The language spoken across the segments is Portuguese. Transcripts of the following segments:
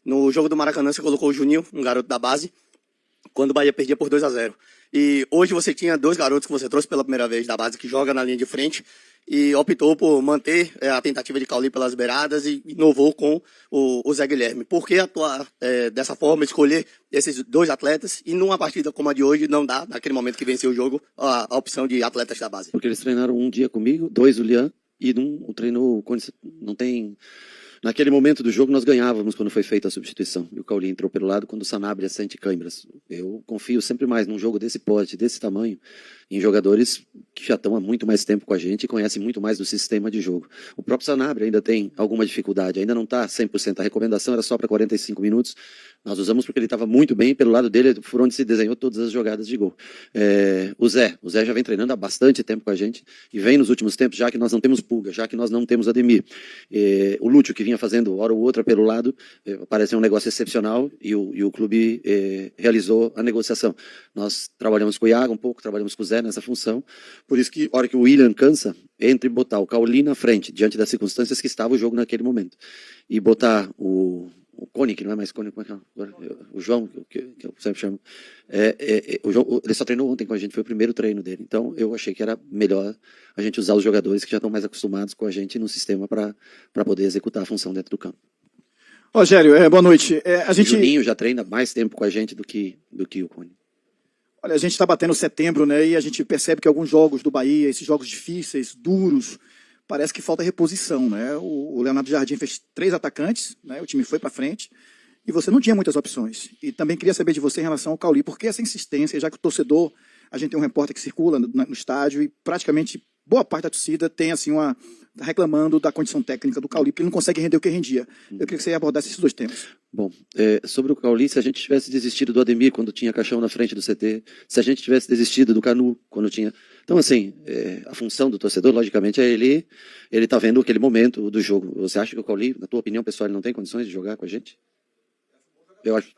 No jogo do Maracanã, você colocou o Juninho, um garoto da base, quando o Bahia perdia por 2-0. E hoje você tinha dois garotos que você trouxe pela primeira vez da base, que joga na linha de frente, e optou por manter a tentativa de Cauli pelas beiradas e inovou com o Zé Guilherme. Por que atuar dessa forma, escolher esses dois atletas, e numa partida como a de hoje não dá, naquele momento que venceu o jogo, a opção de atletas da base? Porque eles treinaram um dia comigo, dois o Lian, e um treinou, não tem... Naquele momento do jogo nós ganhávamos quando foi feita a substituição. E o Cauli entrou pelo lado quando o Sanabria sente câimbras. Eu confio sempre mais num jogo desse porte, desse tamanho, em jogadores que já estão há muito mais tempo com a gente e conhecem muito mais do sistema de jogo. O próprio Sanabria ainda tem alguma dificuldade, ainda não está 100%. A recomendação era só para 45 minutos. Nós usamos porque ele estava muito bem, pelo lado dele, por onde se desenhou todas as jogadas de gol. O Zé já vem treinando há bastante tempo com a gente e vem nos últimos tempos, já que nós não temos Pulga, já que nós não temos Ademir. O Lúcio, que vinha fazendo hora ou outra pelo lado, pareceu um negócio excepcional e o clube realizou a negociação. Nós trabalhamos com o Iago um pouco, trabalhamos com o Zé nessa função, por isso que, a hora que o William cansa, entre botar o Cauli na frente, diante das circunstâncias que estava o jogo naquele momento, e botar o Cone, que não é mais Cone, como é que é agora? O João, que eu sempre chamo, o João, ele só treinou ontem com a gente, foi o primeiro treino dele, então eu achei que era melhor a gente usar os jogadores que já estão mais acostumados com a gente no sistema para poder executar a função dentro do campo. Rogério, boa noite. O Juninho já treina mais tempo com a gente do que o Cone. Olha, a gente está batendo setembro, né? E a gente percebe que alguns jogos do Bahia, esses jogos difíceis, duros, parece que falta reposição, né? O Leonardo Jardim fez 3 atacantes, né? O time foi para frente e você não tinha muitas opções. E também queria saber de você em relação ao Cauli, por que essa insistência, já que o torcedor, a gente tem um repórter que circula no estádio e praticamente boa parte da torcida tem assim reclamando da condição técnica do Cauli, porque ele não consegue render o que rendia. Eu queria que você abordasse esses dois temas. Bom, sobre o Cauli, se a gente tivesse desistido do Ademir quando tinha caixão na frente do CT, se a gente tivesse desistido do Canu quando tinha... Então, assim, a função do torcedor, logicamente, é ele tá vendo aquele momento do jogo. Você acha que o Cauli, na tua opinião pessoal, ele não tem condições de jogar com a gente? Eu acho...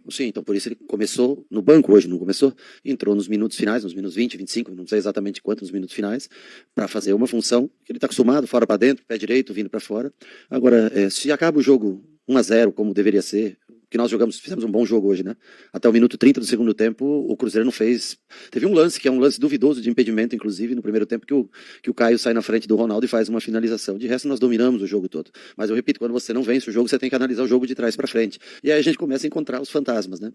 Sim, então por isso ele começou no banco hoje, não começou? Entrou nos minutos finais, nos minutos 20, 25, não sei exatamente quantos minutos finais, para fazer uma função que ele está acostumado, fora para dentro, pé direito, vindo para fora. Agora, se acaba o jogo 1-0, como deveria ser, que nós fizemos um bom jogo hoje, né? Até o minuto 30 do segundo tempo, o Cruzeiro não fez... Teve um lance, que é um lance duvidoso de impedimento, inclusive, no primeiro tempo, que o Caio sai na frente do Ronaldo e faz uma finalização. De resto, nós dominamos o jogo todo. Mas eu repito, quando você não vence o jogo, você tem que analisar o jogo de trás para frente. E aí a gente começa a encontrar os fantasmas, né?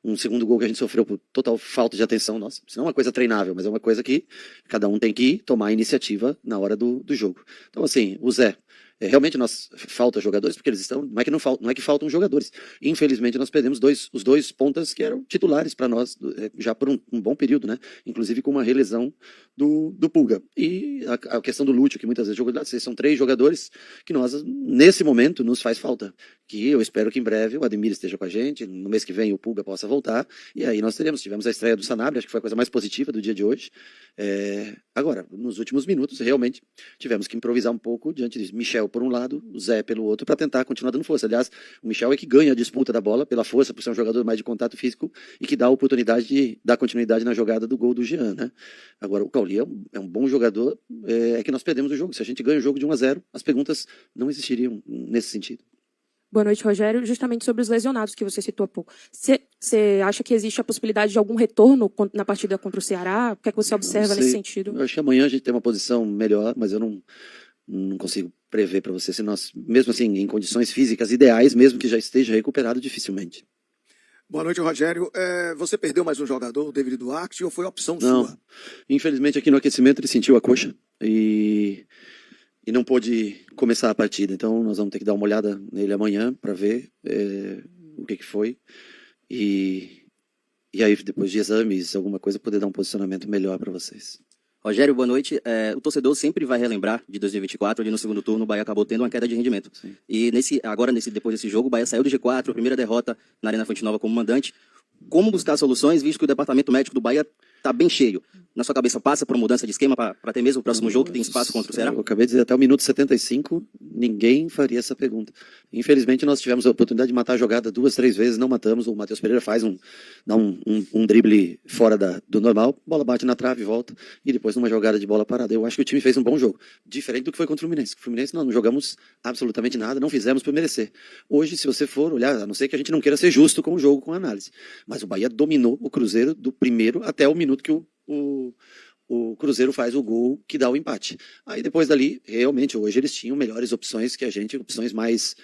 Um segundo gol que a gente sofreu por total falta de atenção nossa. Isso não é uma coisa treinável, mas é uma coisa que cada um tem que tomar a iniciativa na hora do jogo. Então, assim, o Zé... realmente falta jogadores, porque eles estão, não é que faltam jogadores. Infelizmente nós perdemos os dois pontas que eram titulares para nós já por um bom período, né? Inclusive com uma relesão do Pulga. E a questão do Lúcio, que muitas vezes jogou de lado, são 3 jogadores que nós, nesse momento, nos faz falta. Que eu espero que em breve o Ademir esteja com a gente, no mês que vem o Pulga possa voltar, e aí nós tivemos a estreia do Sanabria, acho que foi a coisa mais positiva do dia de hoje. Agora, nos últimos minutos, realmente, tivemos que improvisar um pouco diante disso. Michel por um lado, o Zé pelo outro, para tentar continuar dando força. Aliás, o Michel é que ganha a disputa da bola pela força, por ser um jogador mais de contato físico e que dá a oportunidade de dar continuidade na jogada do gol do Jean, né? Agora, o Cauli é um bom jogador, é que nós perdemos o jogo. Se a gente ganha o jogo de 1-0, as perguntas não existiriam nesse sentido. Boa noite, Rogério. Justamente sobre os lesionados que você citou há pouco. Você acha que existe a possibilidade de algum retorno na partida contra o Ceará? O que é que você observa nesse sentido? Eu acho que amanhã a gente tem uma posição melhor, mas eu não consigo prever para você se nós, mesmo assim, em condições físicas ideais, mesmo que já esteja recuperado, dificilmente. Boa noite, Rogério. Você perdeu mais um jogador, o David Duarte, ou foi opção Não. sua? Infelizmente, aqui no aquecimento ele sentiu a coxa e não pôde começar a partida. Então, nós vamos ter que dar uma olhada nele amanhã para ver o que foi. E aí, depois de exames, alguma coisa, poder dar um posicionamento melhor para vocês. Rogério, boa noite. O torcedor sempre vai relembrar de 2024, onde no segundo turno o Bahia acabou tendo uma queda de rendimento. Sim. E depois desse jogo, o Bahia saiu do G4, primeira derrota na Arena Fonte Nova como mandante. Como buscar soluções, visto que o departamento médico do Bahia tá bem cheio. Na sua cabeça passa por mudança de esquema para ter mesmo o próximo jogo que tem espaço contra o Ceará? Eu acabei de dizer, até o minuto 75, ninguém faria essa pergunta. Infelizmente, nós tivemos a oportunidade de matar a jogada 2, 3 vezes, não matamos. O Matheus Pereira dá um drible fora do normal, bola bate na trave, volta, e depois numa jogada de bola parada. Eu acho que o time fez um bom jogo, diferente do que foi contra o Fluminense. O Fluminense nós não jogamos absolutamente nada, não fizemos por merecer. Hoje, se você for olhar, a não ser que a gente não queira ser justo com o jogo, com a análise, mas o Bahia dominou o Cruzeiro do primeiro até o minuto que o Cruzeiro faz o gol que dá o empate. Aí depois dali, realmente, hoje eles tinham melhores opções que a gente, opções mais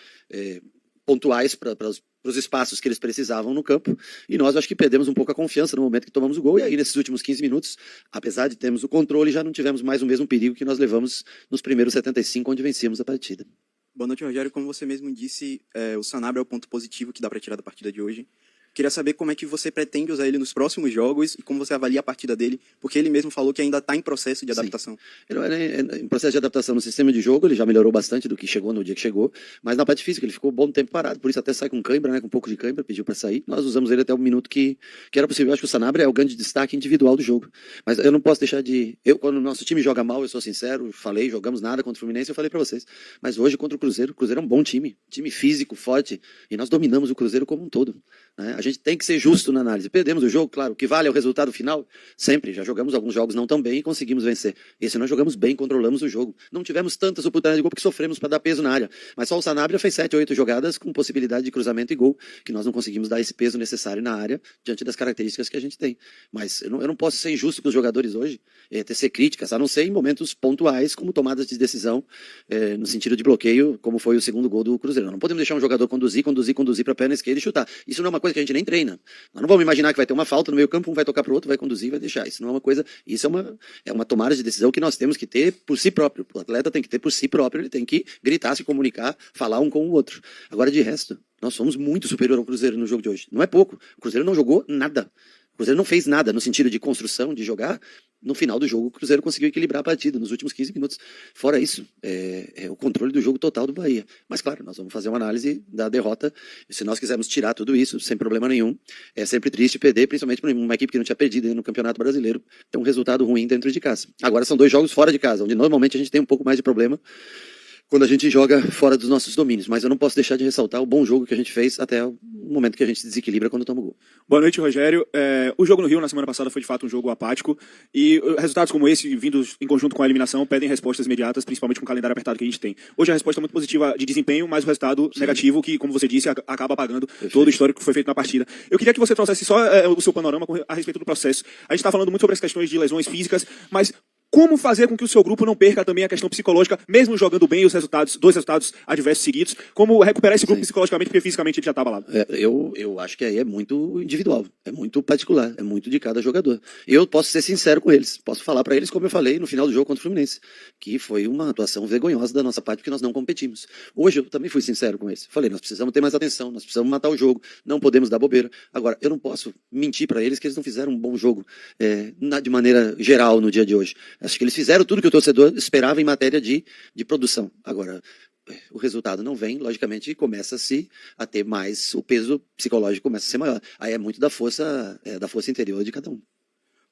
pontuais para os espaços que eles precisavam no campo, e nós acho que perdemos um pouco a confiança no momento que tomamos o gol, e aí nesses últimos 15 minutos, apesar de termos o controle, já não tivemos mais o mesmo perigo que nós levamos nos primeiros 75, onde vencíamos a partida. Boa noite, Rogério. Como você mesmo disse, o Sanabria é o ponto positivo que dá para tirar da partida de hoje. Queria saber como é que você pretende usar ele nos próximos jogos e como você avalia a partida dele, porque ele mesmo falou que ainda está em processo de adaptação. Em processo de adaptação no sistema de jogo, ele já melhorou bastante do que chegou no dia que chegou, mas na parte física ele ficou um bom tempo parado, por isso até sai com cãibra, né, com um pouco de cãibra, pediu para sair. Nós usamos ele até o minuto que era possível. Eu acho que o Sanabria é o grande destaque individual do jogo, mas eu não posso deixar quando o nosso time joga mal, eu sou sincero, jogamos nada contra o Fluminense, eu falei para vocês, mas hoje contra o Cruzeiro é um bom time físico, forte, e nós dominamos o Cruzeiro como um todo, né? A gente tem que ser justo na análise. Perdemos o jogo, claro. O que vale é o resultado final. Sempre. Já jogamos alguns jogos não tão bem e conseguimos vencer. Esse nós jogamos bem, controlamos o jogo. Não tivemos tantas oportunidades de gol porque sofremos para dar peso na área. Mas só o Sanabria fez 7, 8 jogadas com possibilidade de cruzamento e gol, que nós não conseguimos dar esse peso necessário na área diante das características que a gente tem. Mas eu não posso ser injusto com os jogadores hoje, tecer críticas, a não ser em momentos pontuais, como tomadas de decisão no sentido de bloqueio, como foi o segundo gol do Cruzeiro. Nós não podemos deixar um jogador conduzir para a perna esquerda e chutar. Isso não é uma coisa que a gente nem treina. Nós não vamos imaginar que vai ter uma falta no meio campo, um vai tocar para o outro, vai conduzir e vai deixar. Isso não é uma coisa, isso é uma tomada de decisão que nós temos que ter por si próprio. O atleta tem que ter por si próprio, ele tem que gritar, se comunicar, falar um com o outro. Agora, de resto, nós somos muito superior ao Cruzeiro no jogo de hoje. Não é pouco. O Cruzeiro não jogou nada. O Cruzeiro não fez nada no sentido de construção, de jogar. No final do jogo, o Cruzeiro conseguiu equilibrar a partida nos últimos 15 minutos. Fora isso, é o controle do jogo total do Bahia. Mas, claro, nós vamos fazer uma análise da derrota. Se nós quisermos tirar tudo isso, sem problema nenhum, é sempre triste perder, principalmente para uma equipe que não tinha perdido ainda no Campeonato Brasileiro, ter um resultado ruim dentro de casa. Agora são 2 jogos fora de casa, onde normalmente a gente tem um pouco mais de problema quando a gente joga fora dos nossos domínios. Mas eu não posso deixar de ressaltar o bom jogo que a gente fez até o momento que a gente se desequilibra quando toma o gol. Boa noite, Rogério. O jogo no Rio na semana passada foi de fato um jogo apático e resultados como esse, vindos em conjunto com a eliminação, pedem respostas imediatas, principalmente com o calendário apertado que a gente tem. Hoje a resposta é muito positiva de desempenho, mas o resultado negativo que, como você disse, acaba apagando todo o histórico que foi feito na partida. Eu queria que você trouxesse só o seu panorama a respeito do processo. A gente está falando muito sobre as questões de lesões físicas, mas como fazer com que o seu grupo não perca também a questão psicológica, mesmo jogando bem os resultados, 2 resultados adversos seguidos? Como recuperar esse grupo psicologicamente, porque fisicamente ele já está abalado? Eu acho que aí é muito individual, é muito particular, é muito de cada jogador. Eu posso ser sincero com eles, posso falar para eles como eu falei no final do jogo contra o Fluminense, que foi uma atuação vergonhosa da nossa parte porque nós não competimos. Hoje eu também fui sincero com eles. Falei, nós precisamos ter mais atenção, nós precisamos matar o jogo, não podemos dar bobeira. Agora, eu não posso mentir para eles que eles não fizeram um bom jogo de maneira geral no dia de hoje. Acho que eles fizeram tudo que o torcedor esperava em matéria de produção. Agora, o resultado não vem, logicamente começa-se a ter mais, o peso psicológico começa a ser maior. Aí é muito da força interior de cada um.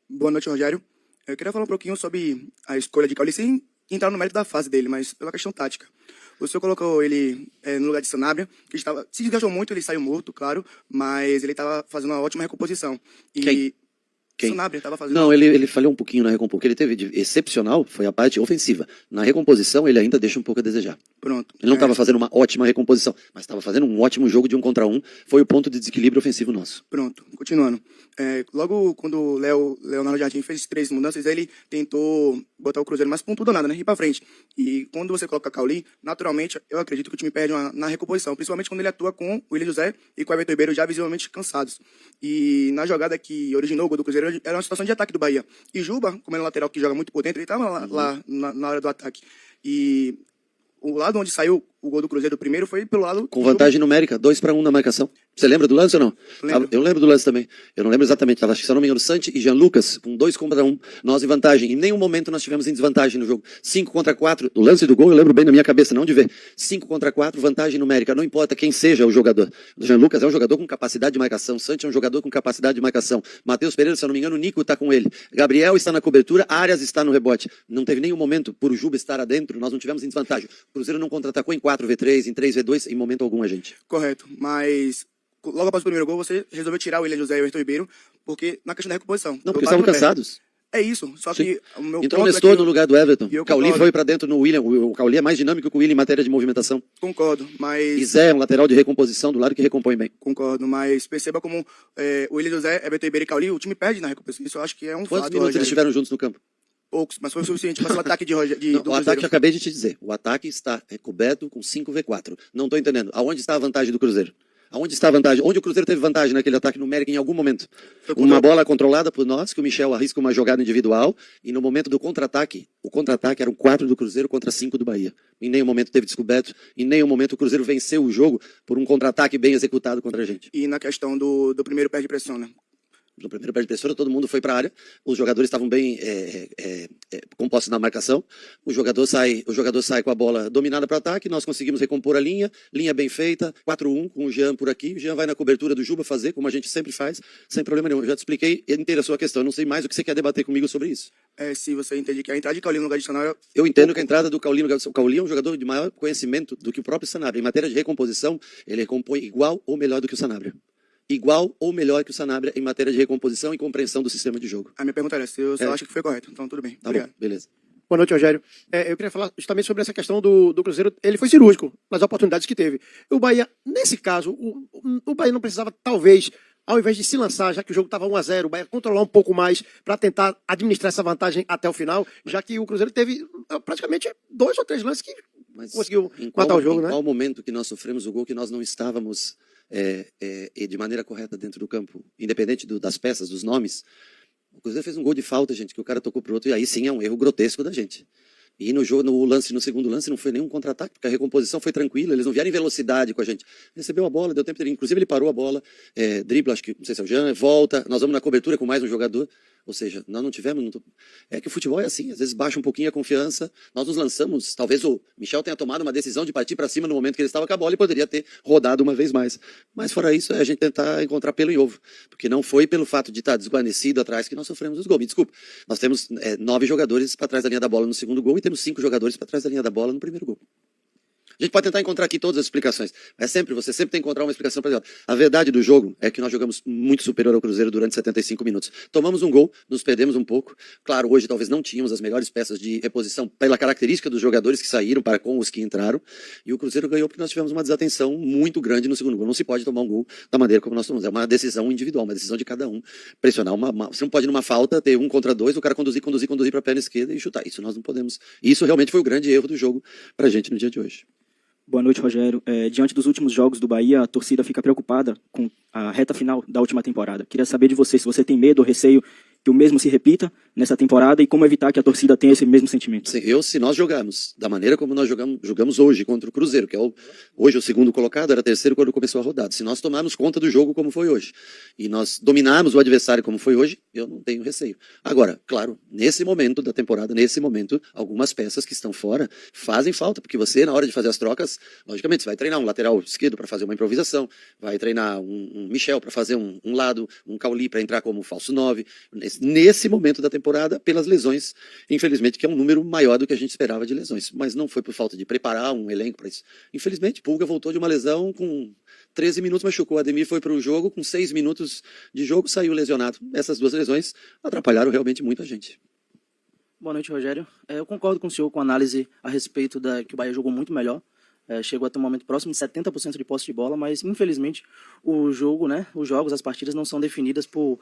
Boa noite, Rogério. Eu queria falar um pouquinho sobre a escolha de Cauli, sem entrar no mérito da fase dele, mas pela questão tática. O senhor colocou ele no lugar de Sanabria, que se desgastou muito, ele saiu morto, claro, mas ele estava fazendo uma ótima recomposição. Quem? Sanabria estava fazendo... Não, ele falhou um pouquinho na recomposição. O que ele teve de excepcional foi a parte ofensiva. Na recomposição, ele ainda deixa um pouco a desejar. Pronto. Ele não estava fazendo uma ótima recomposição, mas estava fazendo um ótimo jogo de 1 contra 1. Foi o ponto de desequilíbrio ofensivo nosso. Pronto, continuando. Logo quando o Leonardo Jardim fez 3 mudanças, ele tentou botar o Cruzeiro mais pontudo nada, né? Ir pra frente. E quando você coloca Cauli, naturalmente, eu acredito que o time perde na recomposição, principalmente quando ele atua com o Willian José e com o Everton Ribeiro já visivelmente cansados. E na jogada que originou o gol do Cruzeiro, era uma situação de ataque do Bahia. E Juba, como é um lateral que joga muito por dentro, ele estava lá na hora do ataque. E o lado onde saiu o gol do Cruzeiro primeiro foi pelo lado... Com vantagem numérica, 2-1 na marcação. Você lembra do lance ou não? Lembro. Eu lembro do lance também. Eu não lembro exatamente. Acho que, se eu não me engano, Santi e Jean Lucas, com 2-1, nós em vantagem. Em nenhum momento nós tivemos em desvantagem no jogo. 5-4. O lance do gol eu lembro bem na minha cabeça, não de ver. 5-4, vantagem numérica. Não importa quem seja o jogador. O Jean Lucas é um jogador com capacidade de marcação. Santi é um jogador com capacidade de marcação. Matheus Pereira, se eu não me engano, o Nico está com ele. Gabriel está na cobertura, Arias está no rebote. Não teve nenhum momento, por o Juba estar adentro, nós não tivemos em desvantagem. O Cruzeiro não contra-atacou em 4v3, em 3v2, em momento algum a gente. Correto, mas logo após o primeiro gol, você resolveu tirar o William José e o Everton Ribeiro, porque na questão da recomposição. Não, porque estavam cansados. É isso, só Sim. que o meu Entrou o ponto Nestor é que no lugar do Everton. E eu O Cauli concordo. foi para dentro no William. O Cauli é mais dinâmico que o William em matéria de movimentação. Concordo, mas... E Zé é um lateral de recomposição do lado que recompõe bem. Concordo, mas perceba como o William José, Everton Ribeiro e Cauli, o time perde na recomposição. Isso eu acho que é um Quantos fato. minutos Rogério. eles estiveram juntos no campo? Poucos, mas foi o suficiente para ser o ataque do Não, o Cruzeiro. ataque eu acabei de te dizer. O ataque está coberto com 5v4. Não estou entendendo. Aonde está a vantagem do Cruzeiro? Aonde está a vantagem? Onde o Cruzeiro teve vantagem naquele ataque numérico em algum momento? Uma bola controlada por nós, que o Michel arrisca uma jogada individual, e no momento do contra-ataque, o contra-ataque eram 4 do Cruzeiro contra 5 do Bahia. Em nenhum momento teve descoberto, em nenhum momento o Cruzeiro venceu o jogo por um contra-ataque bem executado contra a gente. E na questão do primeiro pé de pressão, né? No primeiro pé de pressão, todo mundo foi para a área, os jogadores estavam bem compostos na marcação, o jogador sai com a bola dominada para o ataque, nós conseguimos recompor a linha bem feita, 4-1 com o Jean por aqui, o Jean vai na cobertura do Juba fazer, como a gente sempre faz, sem problema nenhum. Eu já te expliquei inteira a sua questão, eu não sei mais o que você quer debater comigo sobre isso. Se você entende que a entrada de Cauli no lugar de Sanabria... Eu entendo que a entrada do Cauli no lugar do... O Cauli é um jogador de maior conhecimento do que o próprio Sanabria. Em matéria de recomposição, ele recompõe igual ou melhor do que o Sanabria. Igual ou melhor que o Sanabria em matéria de recomposição e compreensão do sistema de jogo. A minha pergunta era se eu só acho que foi correto. Então, tudo bem. Tá Obrigado. bom, beleza. Boa noite, Rogério. Eu queria falar justamente sobre essa questão do Cruzeiro. Ele foi cirúrgico nas oportunidades que teve. O Bahia, nesse caso, o Bahia não precisava, talvez, ao invés de se lançar, já que o jogo estava 1-0, o Bahia controlar um pouco mais para tentar administrar essa vantagem até o final, já que o Cruzeiro teve praticamente 2 ou 3 lances que conseguiu matar o jogo, né? Em qual momento que nós sofremos o gol que nós não estávamos de maneira correta dentro do campo, independente das peças, dos nomes? O Cruzeiro fez um gol de falta, gente, que o cara tocou pro outro, e aí sim é um erro grotesco da gente. E no jogo, no segundo lance, não foi nenhum contra-ataque, porque a recomposição foi tranquila, eles não vieram em velocidade com a gente. Recebeu a bola, deu tempo dele, inclusive ele parou a bola, dribla, acho que, não sei se é o Jean, volta, nós vamos na cobertura com mais um jogador, ou seja, nós não tivemos... É que o futebol é assim, às vezes baixa um pouquinho a confiança, nós nos lançamos, talvez o Michel tenha tomado uma decisão de partir para cima no momento que ele estava com a bola e poderia ter rodado uma vez mais. Mas fora isso, é a gente tentar encontrar pelo em ovo, porque não foi pelo fato de estar desguarnecido atrás que nós sofremos os gols. Me desculpa, nós temos 9 jogadores para trás da linha da bola no segundo gol e temos 5 jogadores para trás da linha da bola no primeiro gol. A gente pode tentar encontrar aqui todas as explicações, mas você sempre tem que encontrar uma explicação para ela. A verdade do jogo é que nós jogamos muito superior ao Cruzeiro durante 75 minutos. Tomamos um gol, nos perdemos um pouco. Claro, hoje talvez não tínhamos as melhores peças de reposição pela característica dos jogadores que saíram para com os que entraram. E o Cruzeiro ganhou porque nós tivemos uma desatenção muito grande no segundo gol. Não se pode tomar um gol da maneira como nós tomamos. É uma decisão individual, uma decisão de cada um. Pressionar você não pode numa falta ter 1 contra 2, o cara conduzir para a perna esquerda e chutar. Isso nós não podemos. Isso realmente foi o grande erro do jogo para a gente no dia de hoje. Boa noite, Rogério. Diante dos últimos jogos do Bahia, a torcida fica preocupada com a reta final da última temporada. Queria saber de você se você tem medo ou receio que o mesmo se repita nessa temporada e como evitar que a torcida tenha esse mesmo sentimento. Sim, se nós jogarmos da maneira como nós jogamos hoje contra o Cruzeiro, que é hoje o segundo colocado, era terceiro quando começou a rodada. Se nós tomarmos conta do jogo como foi hoje e nós dominarmos o adversário como foi hoje, eu não tenho receio. Agora, claro, nesse momento da temporada, algumas peças que estão fora fazem falta, porque você, na hora de fazer as trocas, logicamente, você vai treinar um lateral esquerdo para fazer uma improvisação, vai treinar um Michel para fazer um lado, um Cauli para entrar como falso 9. Nesse momento da temporada, pelas lesões, infelizmente, que é um número maior do que a gente esperava de lesões. Mas não foi por falta de preparar um elenco para isso. Infelizmente, Pulga voltou de uma lesão com 13 minutos, machucou. Ademir foi para o jogo com 6 minutos de jogo, saiu lesionado. Essas 2 lesões atrapalharam realmente muito a gente. Boa noite, Rogério. Eu concordo com o senhor com a análise a respeito que o Bahia jogou muito melhor. Chegou a ter um momento próximo de 70% de posse de bola, mas infelizmente os jogos, as partidas não são definidas por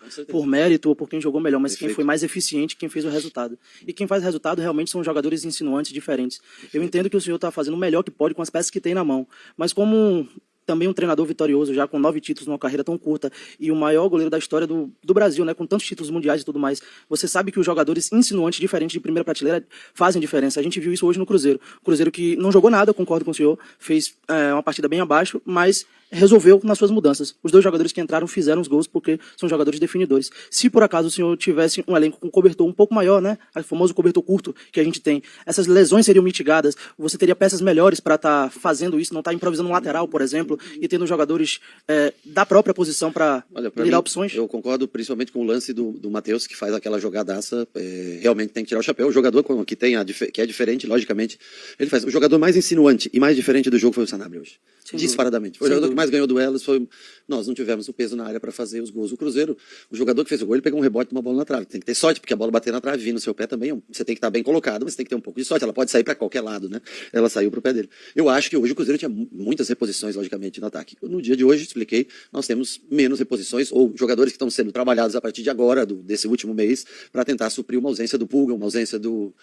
mérito ou por quem jogou melhor, mas quem foi mais eficiente, quem fez o resultado. E quem faz o resultado realmente são jogadores insinuantes diferentes. Eu entendo que o senhor está fazendo o melhor que pode com as peças que tem na mão, mas como também um treinador vitorioso, já com 9 títulos numa carreira tão curta, e o maior goleiro da história do Brasil, né, com tantos títulos mundiais e tudo mais. Você sabe que os jogadores insinuantes, diferentes de primeira prateleira, fazem diferença. A gente viu isso hoje no Cruzeiro. O Cruzeiro que não jogou nada, concordo com o senhor, fez uma partida bem abaixo, mas resolveu nas suas mudanças. Os 2 jogadores que entraram fizeram os gols porque são jogadores definidores. Se por acaso o senhor tivesse um elenco com cobertor um pouco maior, né, o famoso cobertor curto que a gente tem, essas lesões seriam mitigadas, você teria peças melhores para estar fazendo isso, não estar improvisando um lateral, por exemplo, e tendo jogadores da própria posição para lhe dar opções? Eu concordo principalmente com o lance do Matheus, que faz aquela jogadaça, realmente tem que tirar o chapéu. O jogador que é diferente, logicamente, ele faz. O jogador mais insinuante e mais diferente do jogo foi o Sanabria hoje. Disparadamente. Foi o jogador que mais ganhou duelos, nós não tivemos o peso na área para fazer os gols. O Cruzeiro, o jogador que fez o gol, ele pegou um rebote de uma bola na trave. Tem que ter sorte, porque a bola bater na trave, vir no seu pé também, você tem que estar bem colocado, mas tem que ter um pouco de sorte. Ela pode sair para qualquer lado, né? Ela saiu para o pé dele. Eu acho que hoje o Cruzeiro tinha muitas reposições, logicamente, no ataque. No dia de hoje, expliquei, nós temos menos reposições, ou jogadores que estão sendo trabalhados a partir de agora, desse último mês, para tentar suprir uma ausência do Pulga, uma ausência do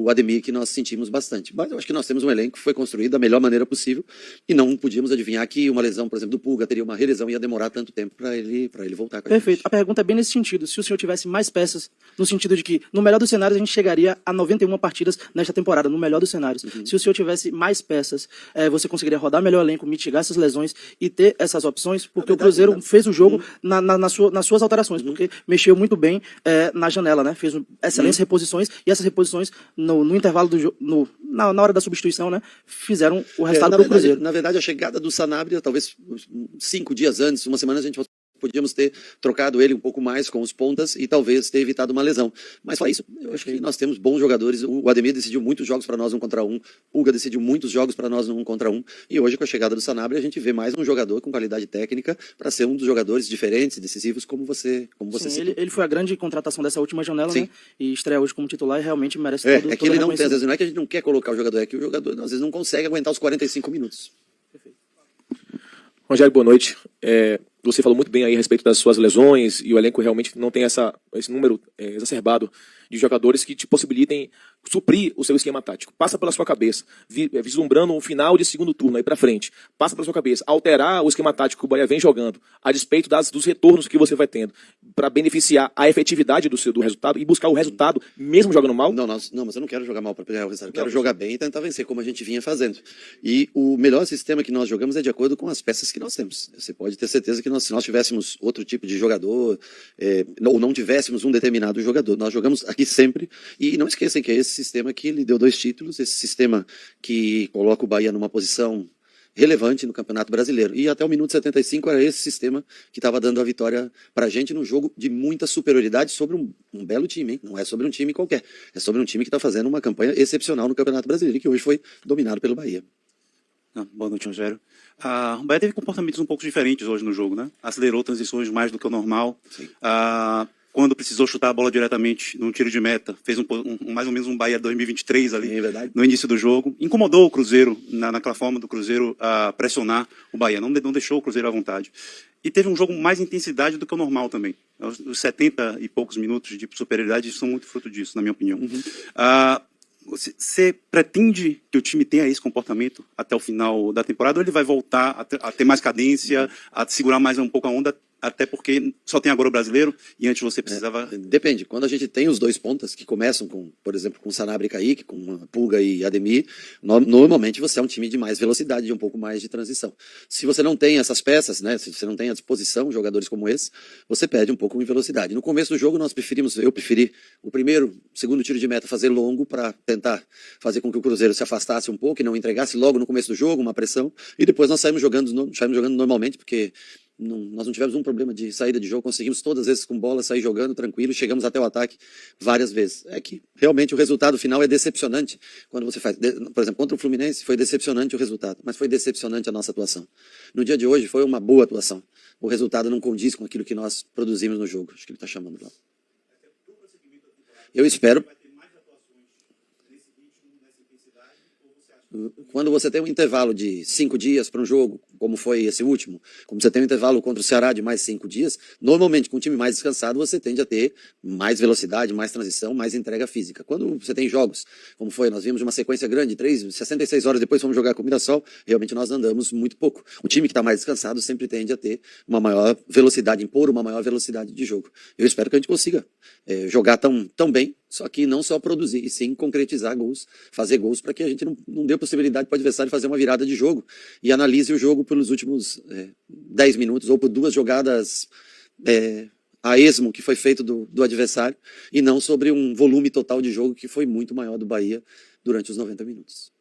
Ademir, que nós sentimos bastante. Mas eu acho que nós temos um elenco que foi construído da melhor maneira possível e não podíamos adivinhar que uma lesão, por exemplo, do Pulga teria uma relesão e ia demorar tanto tempo para ele voltar com a Perfeito. gente. A pergunta é bem nesse sentido. Se o senhor tivesse mais peças, no sentido de que, no melhor dos cenários, a gente chegaria a 91 partidas nesta temporada, no melhor dos cenários. Se o senhor tivesse mais peças, você conseguiria rodar melhor o elenco, mitigar essas lesões e ter essas opções, porque o Cruzeiro fez o jogo nas suas alterações, porque mexeu muito bem na janela, né? Fez excelentes reposições e essas reposições no intervalo do jogo, na hora da substituição, né, fizeram o resultado do Cruzeiro. Na verdade, a chegada do Sanabria, talvez 5 dias antes, uma semana, a gente podíamos ter trocado ele um pouco mais com os pontas e talvez ter evitado uma lesão. Mas só isso, eu acho que nós temos bons jogadores. O Ademir decidiu muitos jogos para nós 1 contra 1, o Pulga decidiu muitos jogos para nós no 1 contra 1, e hoje com a chegada do Sanabria a gente vê mais um jogador com qualidade técnica para ser um dos jogadores diferentes, decisivos, como você citou. Ele foi a grande contratação dessa última janela, Sim. né, e estreia hoje como titular e realmente merece todo É que ele não tem, às reconhecimento. vezes não é que a gente não quer colocar o jogador, é que o jogador às vezes não consegue aguentar os 45 minutos. Rogério, boa noite. Você falou muito bem aí a respeito das suas lesões e o elenco realmente não tem esse número exacerbado de jogadores que te possibilitem suprir o seu esquema tático. Passa pela sua cabeça, vislumbrando um final de segundo turno aí pra frente. Passa pela sua cabeça, alterar o esquema tático que o Bahia vem jogando, a despeito dos retornos que você vai tendo, para beneficiar a efetividade do resultado e buscar o resultado mesmo jogando mal? Não, mas eu não quero jogar mal para pegar o resultado. Eu quero jogar bem e tentar vencer, como a gente vinha fazendo. E o melhor sistema que nós jogamos é de acordo com as peças que nós temos. Você pode ter certeza que se nós tivéssemos outro tipo de jogador, ou não tivéssemos um determinado jogador, nós jogamos aqui sempre. E não esqueçam que é esse sistema que lhe deu 2 títulos, esse sistema que coloca o Bahia numa posição relevante no Campeonato Brasileiro. E até o minuto 75 era esse sistema que estava dando a vitória para a gente num jogo de muita superioridade sobre um belo time, hein? Não é sobre um time qualquer, é sobre um time que está fazendo uma campanha excepcional no Campeonato Brasileiro, que hoje foi dominado pelo Bahia. Boa noite, Rogério. O Bahia teve comportamentos um pouco diferentes hoje no jogo, né? Acelerou transições mais do que o normal. Quando precisou chutar a bola diretamente num tiro de meta, fez mais ou menos um Bahia 2023 ali, no início do jogo. Incomodou o Cruzeiro, naquela forma do Cruzeiro pressionar o Bahia, não deixou o Cruzeiro à vontade. E teve um jogo com mais intensidade do que o normal também. Os 70 e poucos minutos de superioridade são muito fruto disso, na minha opinião. Você pretende que o time tenha esse comportamento até o final da temporada, ou ele vai voltar a ter mais cadência, a segurar mais um pouco a onda, até porque só tem agora o brasileiro e antes você precisava... Depende. Quando a gente tem os 2 pontas que começam com, por exemplo, com Sanabria e Kaique, com Pulga e Ademir, normalmente você é um time de mais velocidade, de um pouco mais de transição. Se você não tem essas peças, né, se você não tem à disposição jogadores como esse, você perde um pouco em velocidade. No começo do jogo eu preferi o segundo tiro de meta fazer longo para tentar fazer com que o Cruzeiro se afastasse um pouco e não entregasse logo no começo do jogo uma pressão, e depois nós saímos jogando normalmente, porque nós não tivemos um problema de saída de jogo, conseguimos todas as vezes com bola sair jogando tranquilo, chegamos até o ataque várias vezes. É que realmente o resultado final é decepcionante quando você faz, por exemplo, contra o Fluminense foi decepcionante o resultado, mas foi decepcionante a nossa atuação. No dia de hoje foi uma boa atuação, o resultado não condiz com aquilo que nós produzimos no jogo. Acho que ele está chamando lá. Eu espero. quando você tem um intervalo de 5 dias para um jogo, como foi esse último, como você tem um intervalo contra o Ceará de mais 5 dias, normalmente com um time mais descansado você tende a ter mais velocidade, mais transição, mais entrega física. Quando você tem jogos, como foi, nós vimos uma sequência grande, 66 horas depois fomos jogar com o Mirassol, realmente nós andamos muito pouco. O time que está mais descansado sempre tende a ter uma maior velocidade, impor uma maior velocidade de jogo. Eu espero que a gente consiga jogar tão bem, só que não só produzir, e sim concretizar gols, fazer gols para que a gente não dê possibilidade para o adversário fazer uma virada de jogo e analise o jogo pelos últimos 10 minutos ou por 2 jogadas a esmo que foi feito do adversário e não sobre um volume total de jogo que foi muito maior do Bahia durante os 90 minutos.